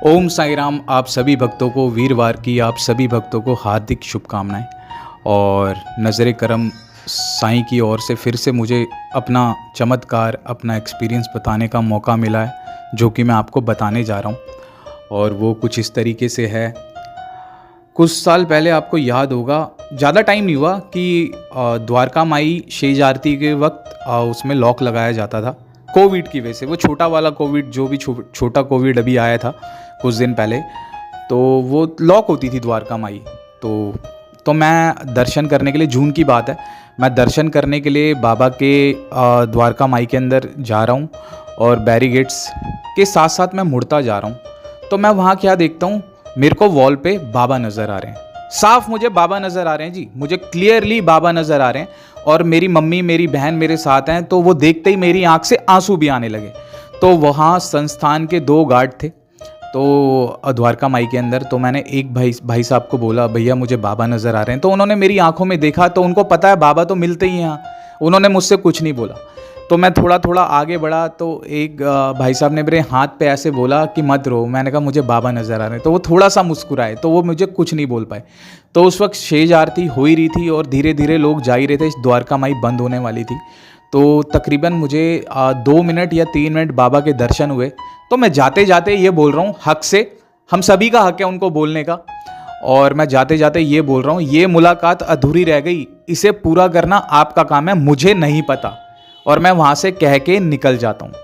ओम साई राम। आप सभी भक्तों को वीरवार की आप सभी भक्तों को हार्दिक शुभकामनाएं और नज़र करम साईं की ओर से फिर से मुझे अपना चमत्कार अपना एक्सपीरियंस बताने का मौका मिला है, जो कि मैं आपको बताने जा रहा हूँ। और वो कुछ इस तरीके से है। कुछ साल पहले आपको याद होगा, ज़्यादा टाइम नहीं हुआ कि द्वारका माई शेज आरती के वक्त उसमें लॉक लगाया जाता था कोविड की वजह से। वो छोटा वाला कोविड, जो भी छोटा कोविड अभी आया था कुछ दिन पहले, तो वो लॉक होती थी द्वारका माई। तो मैं दर्शन करने के लिए, जून की बात है, मैं दर्शन करने के लिए बाबा के द्वारका माई के अंदर जा रहा हूँ और बैरिगेट्स के साथ साथ मैं मुड़ता जा रहा हूँ। तो मैं वहाँ क्या देखता हूँ, मेरे को वॉल पे बाबा नज़र आ रहे हैं। साफ मुझे बाबा नज़र आ रहे हैं जी, मुझे क्लियरली बाबा नज़र आ रहे हैं। और मेरी मम्मी मेरी बहन मेरे साथ हैं, तो वो देखते ही मेरी आंख से आंसू भी आने लगे। तो वहाँ संस्थान के 2 गार्ड थे तो द्वारका माई के अंदर। तो मैंने एक भाई साहब को बोला, भैया मुझे बाबा नज़र आ रहे हैं। तो उन्होंने मेरी आंखों में देखा, तो उनको पता है बाबा तो मिलते ही हैं यहाँ, उन्होंने मुझसे कुछ नहीं बोला। तो मैं थोड़ा थोड़ा आगे बढ़ा, तो एक भाई साहब ने मेरे हाथ पे ऐसे बोला कि मत रो। मैंने कहा मुझे बाबा नज़र आ रहे हैं। तो वो थोड़ा सा मुस्कुराए, तो वो मुझे कुछ नहीं बोल पाए। तो उस वक्त शेज आरती हो ही रही थी और धीरे धीरे लोग जा ही रहे थे, द्वारका माई बंद होने वाली थी। तो तकरीबन मुझे 2 मिनट या 3 मिनट बाबा के दर्शन हुए। तो मैं जाते जाते ये बोल रहा हूँ, हक से, हम सभी का हक है उनको बोलने का, और मैं जाते जाते ये बोल रहा हूँ, ये मुलाकात अधूरी रह गई, इसे पूरा करना आपका काम है, मुझे नहीं पता। और मैं वहाँ से कह के निकल जाता हूँ।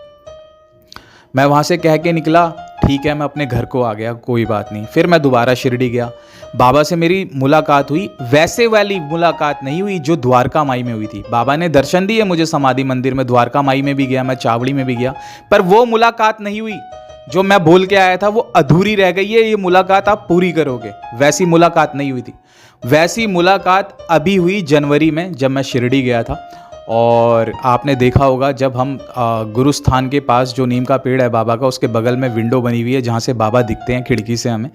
मैं वहाँ से कह के निकला, ठीक है, मैं अपने घर को आ गया, कोई बात नहीं। फिर मैं दोबारा शिरडी गया, बाबा से मेरी मुलाकात हुई। वैसे वाली मुलाकात नहीं हुई जो द्वारका माई में हुई थी। बाबा ने दर्शन दिए मुझे समाधि मंदिर में, द्वारका माई में भी गया, मैं चावड़ी में भी गया, पर वो मुलाकात नहीं हुई जो मैं बोल के आया था। वो अधूरी रह गई है, ये मुलाकात आप पूरी करोगे। वैसी मुलाकात नहीं हुई थी। वैसी मुलाकात अभी हुई जनवरी में, जब मैं शिरडी गया था। और आपने देखा होगा, जब हम गुरुस्थान के पास जो नीम का पेड़ है बाबा का, उसके बगल में विंडो बनी हुई है जहाँ से बाबा दिखते हैं खिड़की से हमें।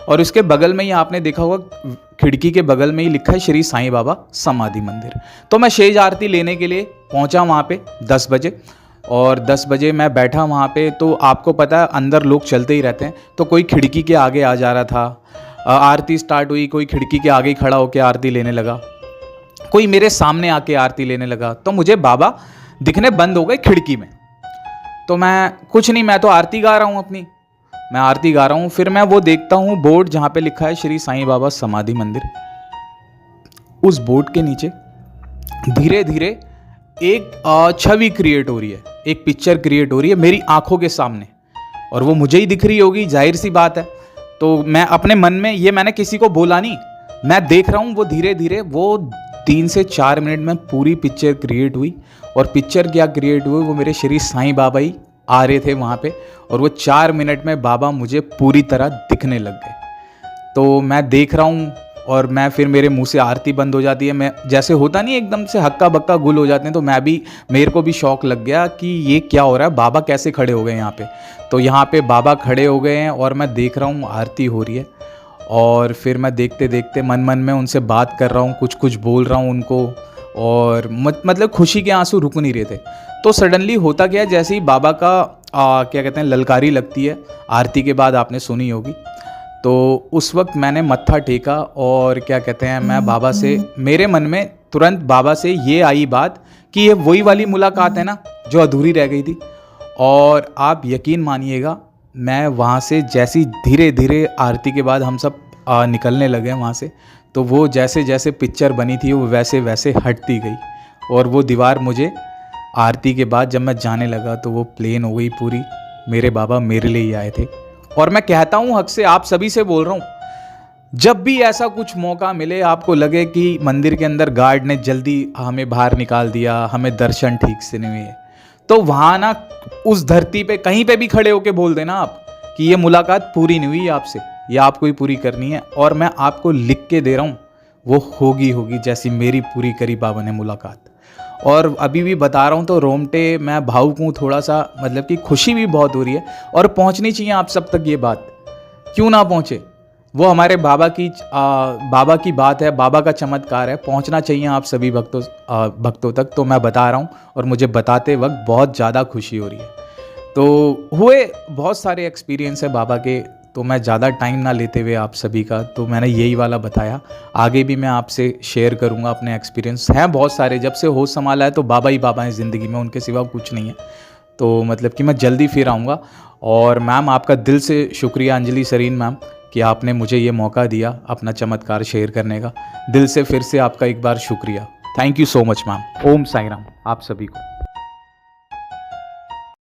और उसके बगल में ही आपने देखा होगा, खिड़की के बगल में ही लिखा है श्री साईं बाबा समाधि मंदिर। तो मैं शेज आरती लेने के लिए पहुँचा वहाँ पे 10 बजे। और 10 बजे मैं बैठा वहाँ पे। तो आपको पता है अंदर लोग चलते ही रहते हैं, तो कोई खिड़की के आगे आ जा रहा था। आरती स्टार्ट हुई, कोई खिड़की के आगे खड़ा होकर आरती लेने लगा, कोई मेरे सामने आके आरती लेने लगा। तो मुझे बाबा दिखने बंद हो गए खिड़की में। तो मैं कुछ नहीं, मैं तो आरती गा रहा हूँ अपनी, मैं आरती गा रहा हूँ। फिर मैं वो देखता हूँ बोर्ड जहाँ पे लिखा है श्री साईं बाबा समाधि मंदिर। उस बोर्ड के नीचे धीरे धीरे एक छवि क्रिएट हो रही है, एक पिक्चर क्रिएट हो रही है मेरी आंखों के सामने, और वो मुझे ही दिख रही होगी, जाहिर सी बात है। तो मैं अपने मन में, ये मैंने किसी को बोला नहीं, मैं देख रहा हूँ वो धीरे धीरे, वो 3 से 4 मिनट में पूरी पिक्चर क्रिएट हुई। और पिक्चर क्या क्रिएट हुई, वो मेरे श्री साईं बाबा ही आ रहे थे वहाँ पे। और वो 4 मिनट में बाबा मुझे पूरी तरह दिखने लग गए। तो मैं देख रहा हूँ, और मैं फिर मेरे मुंह से आरती बंद हो जाती है। मैं जैसे होता नहीं एकदम से हक्का बक्का गुल हो जाते हैं, तो मेरे को भी शौक लग गया कि ये क्या हो रहा है, बाबा कैसे खड़े हो गए यहाँ पे। तो यहाँ पे बाबा खड़े हो गए हैं और मैं देख रहा हूँ आरती हो रही है। और फिर मैं देखते देखते मन मन में उनसे बात कर रहा हूँ, कुछ कुछ बोल रहा हूँ उनको, और मतलब खुशी के आंसू रुक नहीं रहे थे। तो सडनली होता क्या है, जैसे ही बाबा का क्या कहते हैं, ललकारी लगती है आरती के बाद, आपने सुनी होगी। तो उस वक्त मैंने मत्था टेका और क्या कहते हैं, मैं बाबा से, मेरे मन में तुरंत बाबा से ये आई बात कि ये वही वाली मुलाकात है ना जो अधूरी रह गई थी। और आप यकीन मानिएगा, मैं वहाँ से जैसी धीरे धीरे आरती के बाद हम सब निकलने लगे वहाँ से, तो वो जैसे जैसे पिक्चर बनी थी वो वैसे वैसे हटती गई। और वो दीवार मुझे आरती के बाद जब मैं जाने लगा तो वो प्लेन हो गई पूरी। मेरे बाबा मेरे लिए ही आए थे। और मैं कहता हूँ हक से, आप सभी से बोल रहा हूँ, जब भी ऐसा कुछ मौका मिले, आपको लगे कि मंदिर के अंदर गार्ड ने जल्दी हमें बाहर निकाल दिया, हमें दर्शन ठीक से नहीं हुए, तो वहाँ ना उस धरती पे कहीं पे भी खड़े होके बोल देना आप कि ये मुलाकात पूरी नहीं हुई आपसे, ये आपको ही पूरी करनी है। और मैं आपको लिख के दे रहा हूँ, वो होगी होगी जैसी मेरी पूरी करी बाबा ने मुलाकात। और अभी भी बता रहा हूँ तो रोमटे, मैं भावुक हूँ थोड़ा सा, मतलब कि खुशी भी बहुत हो रही है। और पहुँचनी चाहिए आप सब तक ये बात, क्यों ना पहुँचे, वो हमारे बाबा की बात है, बाबा का चमत्कार है, पहुंचना चाहिए आप सभी भक्तों तक। तो मैं बता रहा हूं, और मुझे बताते वक्त बहुत ज़्यादा खुशी हो रही है। तो हुए बहुत सारे एक्सपीरियंस है बाबा के, तो मैं ज़्यादा टाइम ना लेते हुए आप सभी का, तो मैंने यही वाला बताया। आगे भी मैं आपसे शेयर करूँगा अपने एक्सपीरियंस। हैं बहुत सारे, जब से होश संभाला है तो बाबा ही बाबा हैं ज़िंदगी में, उनके सिवा कुछ नहीं है। तो मतलब कि मैं जल्दी फिर आऊँगा। और मैम आपका दिल से शुक्रिया अंजलि सरीन मैम कि आपने मुझे ये मौका दिया अपना चमत्कार शेयर करने का। दिल से फिर से आपका एक बार शुक्रिया। Thank you so much ma'am. Om Sai Ram आप सभी को।